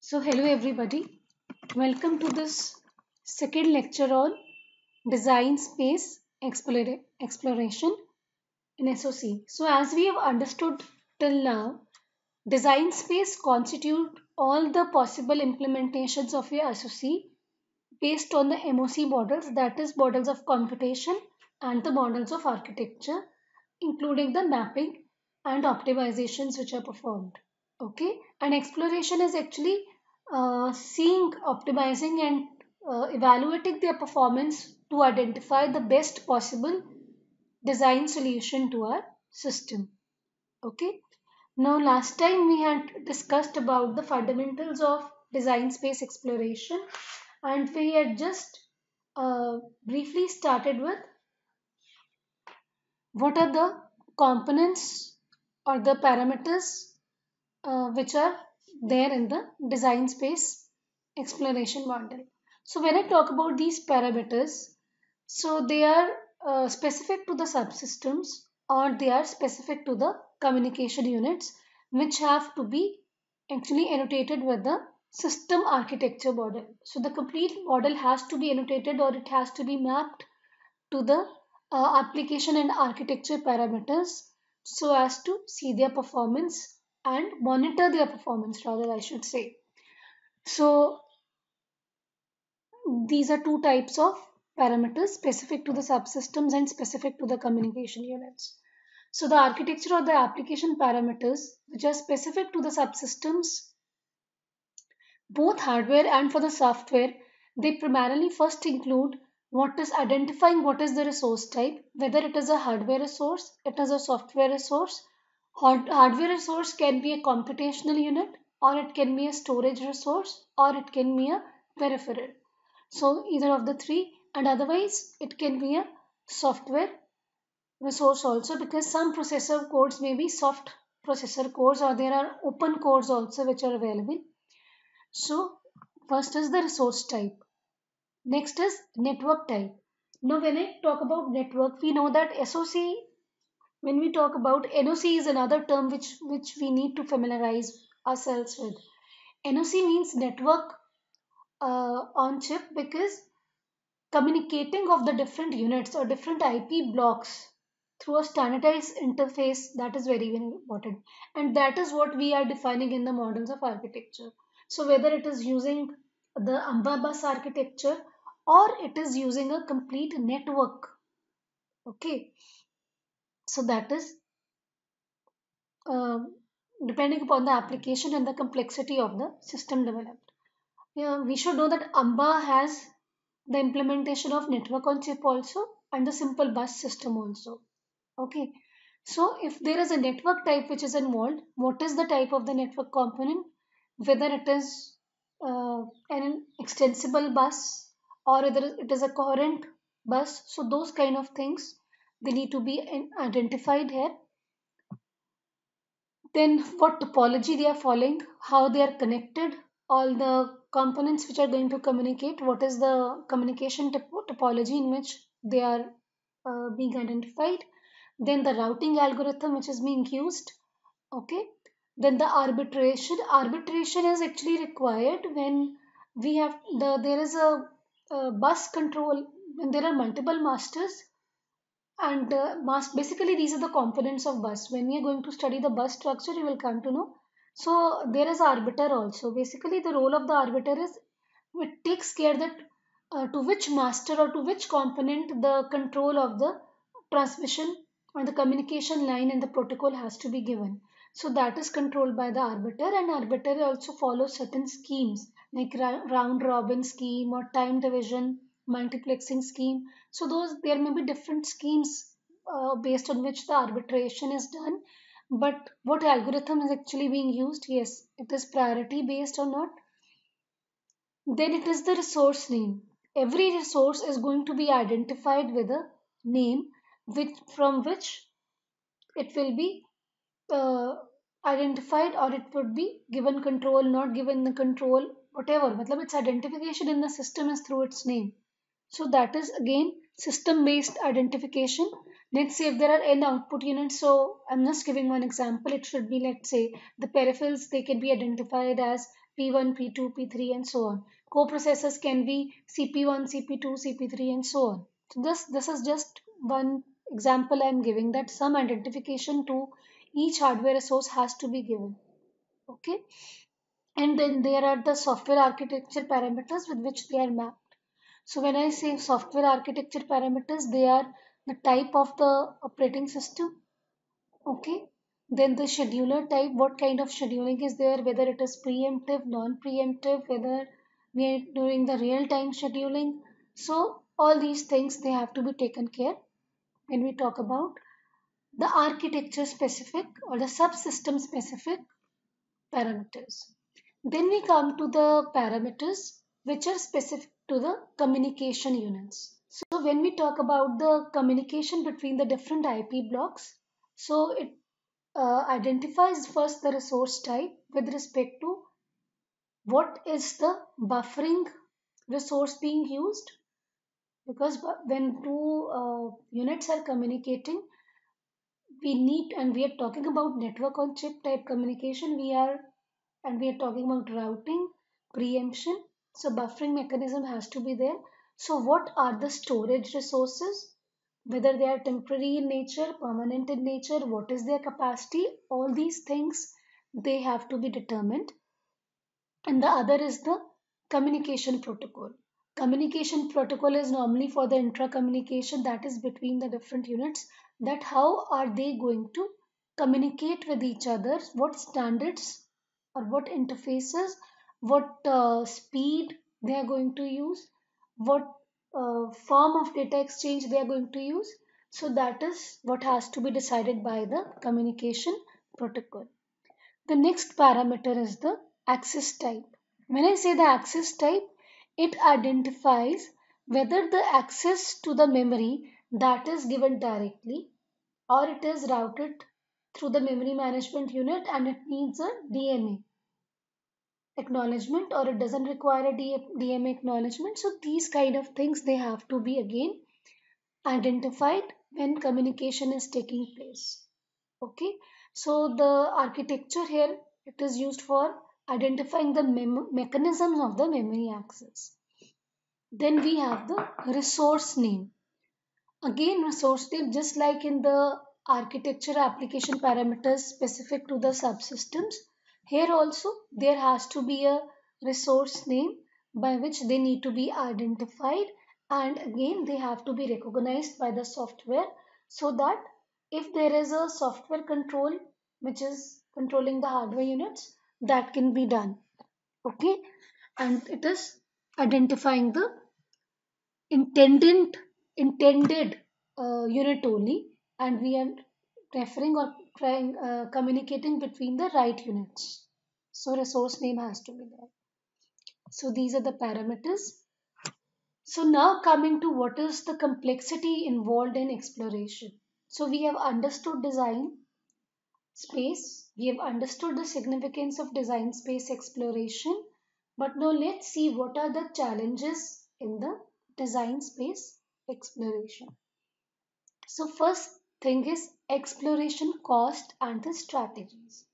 So, hello everybody. Welcome to this second lecture on design space exploration in SOC. So, as we have understood till now, design space constitute all the possible implementations of your SOC based on the MOC models, that is, models of computation and the models of architecture, including the mapping and optimizations which are performed. Okay, and exploration is actually seeing, optimizing, and evaluating their performance to identify the best possible design solution to our system. Okay, now last time we had discussed about the fundamentals of design space exploration, and we had just briefly started with what are the components or the parameters which are there in the design space exploration model. So when I talk about these parameters, so they are specific to the subsystems or they are specific to the communication units which have to be actually annotated with the system architecture model. So the complete model has to be annotated or it has to be mapped to the application and architecture parameters so as to see their performance and monitor their performance, rather I should say. So these are two types of parameters, specific to the subsystems and specific to the communication units. So the architecture or the application parameters which are specific to the subsystems, both hardware and for the software, they primarily first include what is identifying what is the resource type, whether it is a hardware resource, it is a software resource. Hardware resource can be a computational unit, or it can be a storage resource, or it can be a peripheral. So either of the three, and otherwise it can be a software resource also, because some processor codes may be soft processor codes or there are open codes also which are available. So first is the resource type. Next is network type. Now when I talk about network, we know that SOC, when we talk about NOC is another term which we need to familiarize ourselves with. NOC means network on chip, because communicating of the different units or different IP blocks through a standardized interface, that is very, very important. And that is what we are defining in the models of architecture. So whether it is using the AMBA bus architecture or it is using a complete network. Okay, so that is um, depending upon the application and the complexity of the system developed. Yeah, we should know that AMBA has the implementation of network on chip also and the simple bus system also. Okay, so if there is a network type which is involved, what is the type of the network component? Whether it is an extensible bus or whether it is a coherent bus. So those kind of things they need to be identified here. Then what topology they are following, how they are connected, all the components which are going to communicate, what is the communication topology in which they are being identified, then the routing algorithm which is being used. Okay, then the arbitration is actually required when we have there is a bus control, when there are multiple masters and basically, these are the components of bus. When we are going to study the bus structure, you will come to know. So there is arbiter also. Basically, the role of the arbiter is it takes care that to which master or to which component the control of the transmission or the communication line and the protocol has to be given. So that is controlled by the arbiter, and arbiter also follows certain schemes like round robin scheme or time division multiplexing scheme. So those there may be different schemes based on which the arbitration is done. But what algorithm is actually being used? Yes, it is priority based or not. Then it is the resource name. Every resource is going to be identified with a name from which it will be uh, identified, or it would be given control, not given the control, whatever. Matlab its identification in the system is through its name. So that is again system based identification. Let's say if there are n output units, so I'm just giving one example. It should be, let's say, the peripherals, they can be identified as P1, P2, P3, and so on. Co-processors can be CP1, CP2, CP3, and so on. So this is just one example I'm giving, that some identification to each hardware resource has to be given. Okay. And then there are the software architecture parameters with which they are mapped. So when I say software architecture parameters, they are the type of the operating system. Okay. Then the scheduler type, what kind of scheduling is there, whether it is preemptive, non-preemptive, whether we are doing the real-time scheduling. So all these things, they have to be taken care when we talk about the architecture specific or the subsystem specific parameters. Then we come to the parameters which are specific to the communication units. So when we talk about the communication between the different IP blocks, so it identifies first the resource type with respect to what is the buffering resource being used, because when two units are communicating, we need, and we are talking about network on chip type communication, we are talking about routing, preemption. So buffering mechanism has to be there. So what are the storage resources, whether they are temporary in nature, permanent in nature, what is their capacity, all these things, they have to be determined. And the other is the communication protocol. Communication protocol is normally for the intra communication, that is between the different units, that how are they going to communicate with each other, what standards or what interfaces, what speed they are going to use, what form of data exchange they are going to use. So that is what has to be decided by the communication protocol. The next parameter is the access type. When I say the access type, it identifies whether the access to the memory that is given directly or it is routed through the memory management unit and it needs a DMA acknowledgement, or it doesn't require a DMA acknowledgement. So these kind of things, they have to be again identified when communication is taking place. Okay, so the architecture here, it is used for identifying the mechanisms of the memory access. Then we have the resource name. Again, resource name, just like in the architecture application parameters specific to the subsystems, here also there has to be a resource name by which they need to be identified, and again they have to be recognized by the software, so that if there is a software control which is controlling the hardware units, that can be done. Okay, and it is identifying the intended unit only, and we are referring or trying communicating between the right units. So resource name has to be there. So these are the parameters. So now coming to what is the complexity involved in exploration. So we have understood design space, we have understood the significance of design space exploration, but now let's see what are the challenges in the design space exploration. So first thing is exploration cost and the strategies.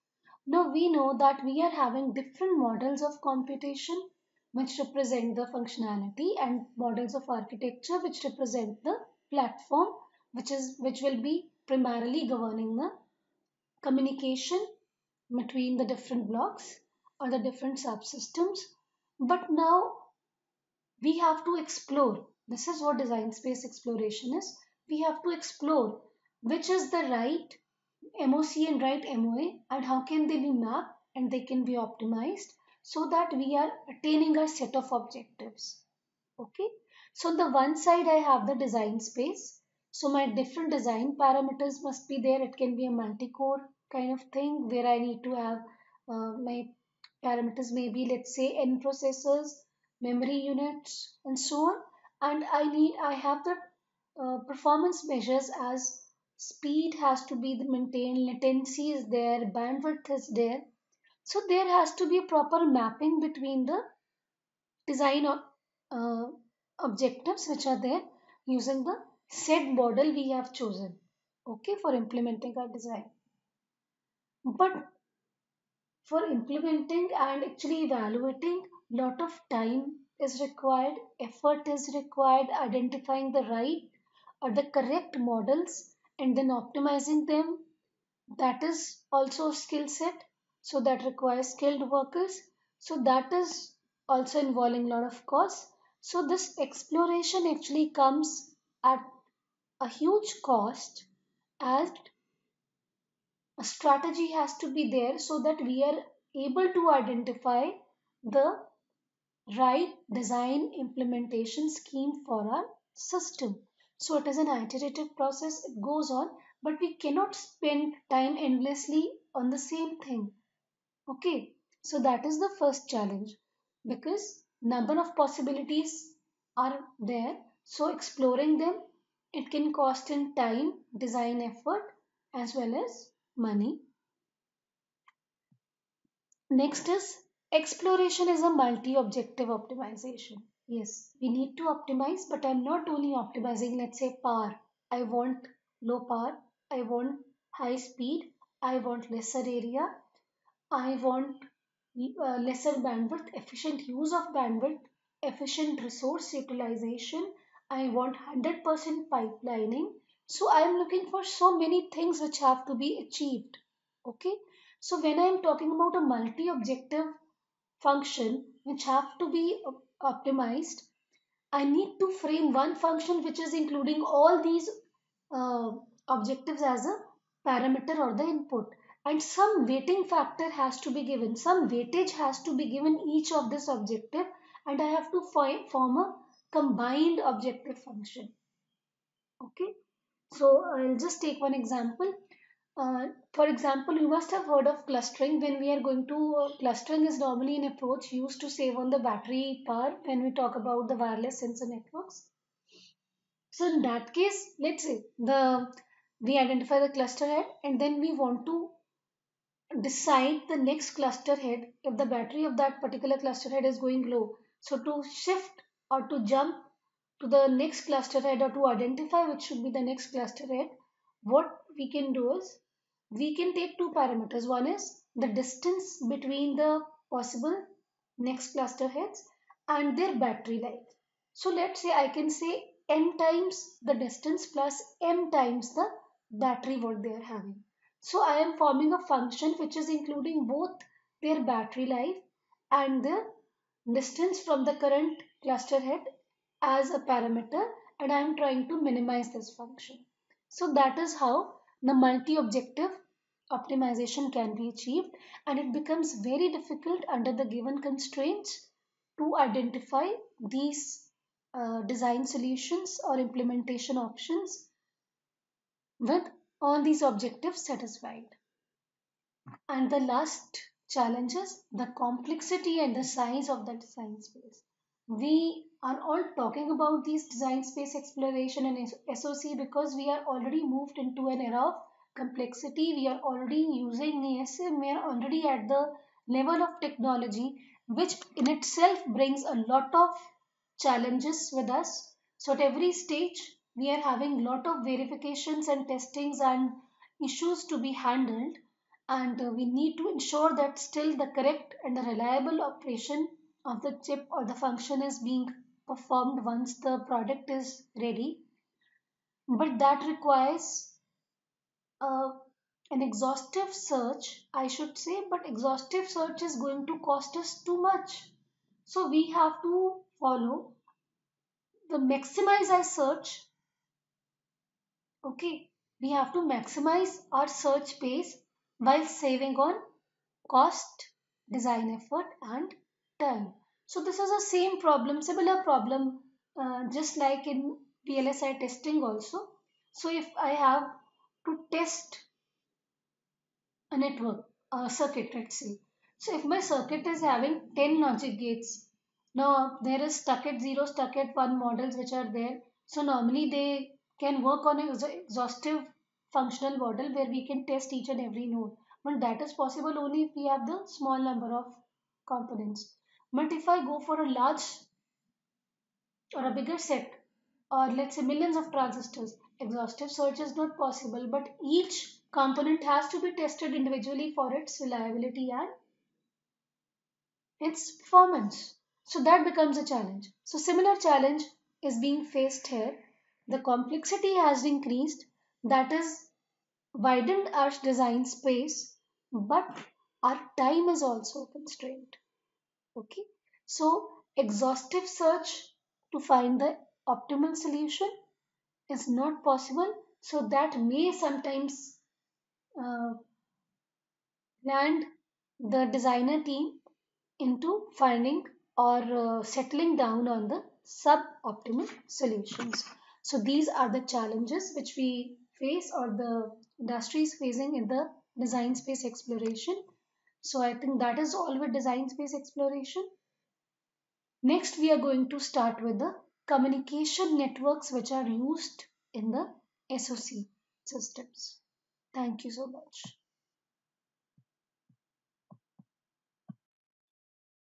Now we know that we are having different models of computation which represent the functionality, and models of architecture which represent the platform, which will be primarily governing the communication between the different blocks or the different subsystems. But now we have to explore. This is what design space exploration is. We have to explore which is the right MOC and right MOA, and how can they be mapped and they can be optimized so that we are attaining our set of objectives. Okay, so on the one side I have the design space. So my different design parameters must be there. It can be a multi-core kind of thing where I need to have my parameters, maybe let's say n processors, memory units, and so on. And I have the performance measures as speed has to be maintained, latency is there, bandwidth is there. So there has to be a proper mapping between the design uh, objectives which are there using the set model we have chosen, okay, for implementing our design. But For implementing and actually evaluating, lot of time is required, effort is required, identifying the right or the correct models and then optimizing them. That is also a skill set. So that requires skilled workers. So that is also involving a lot of cost. So this exploration actually comes at a huge cost, as a strategy has to be there so that we are able to identify the right design implementation scheme for our system. So it is an iterative process, it goes on, but we cannot spend time endlessly on the same thing. Okay, so that is the first challenge, because number of possibilities are there. So exploring them, it can cost in time, design effort, as well as money. Next is exploration is a multi-objective optimization. Yes, we need to optimize, but I'm not only optimizing, let's say, power. I want low power, I want high speed, I want lesser area, I want lesser bandwidth, efficient use of bandwidth, efficient resource utilization. I want 100% pipelining. So I am looking for so many things which have to be achieved. Okay. So when I am talking about a multi-objective function which have to be optimized, I need to frame one function which is including all these uh, objectives as a parameter or the input. And some weighting factor has to be given. Some weightage has to be given each of this objective, and I have to form a combined objective function. Okay. So I'll just take one example. For example, you must have heard of clustering. When we are going to clustering is normally an approach used to save on the battery power when we talk about the wireless sensor networks. So in that case, let's say the we identify the cluster head and then we want to decide the next cluster head if the battery of that particular cluster head is going low. So to shift or to jump to the next cluster head or to identify which should be the next cluster head, what we can do is we can take two parameters. One is the distance between the possible next cluster heads and their battery life. So let's say I can say n times the distance plus m times the battery what they are having. So I am forming a function which is including both their battery life and the distance from the current cluster head as a parameter, and I am trying to minimize this function. So that is how the multi-objective optimization can be achieved, and it becomes very difficult under the given constraints to identify these design solutions or implementation options with all these objectives satisfied. And the last challenge is the complexity and the size of the design space. We are all talking about these design space exploration and SOC because we are already moved into an era of complexity. We are already using ASM. We are already at the level of technology, which in itself brings a lot of challenges with us. So at every stage, we are having a lot of verifications and testings and issues to be handled, and we need to ensure that still the correct and the reliable operation of the chip or the function is being performed once the product is ready. But that requires uh, an exhaustive search, I should say, but exhaustive search is going to cost us too much. So we have to follow the maximize our search. Okay, we have to maximize our search space while saving on cost, design effort, and time. So this is the same problem, similar problem, just like in VLSI testing also. So if I have to test a network, a circuit, let's say. So if my circuit is having 10 logic gates, now there is stuck at 0, stuck at 1 models which are there. So normally they can work on an exhaustive functional model where we can test each and every node. But that is possible only if we have the small number of components. But if I go for a large or a bigger set, or let's say millions of transistors, exhaustive search is not possible, but each component has to be tested individually for its reliability and its performance. So that becomes a challenge. So similar challenge is being faced here. The complexity has increased, that is widened our design space, but our time is also constrained. Okay. So exhaustive search to find the optimal solution is not possible. So that may sometimes uh, land the designer team into finding or settling down on the suboptimal solutions. So these are the challenges which we face or the industry is facing in the design space exploration. So I think that is all with design space exploration. Next, we are going to start with the communication networks which are used in the SOC systems. Thank you so much.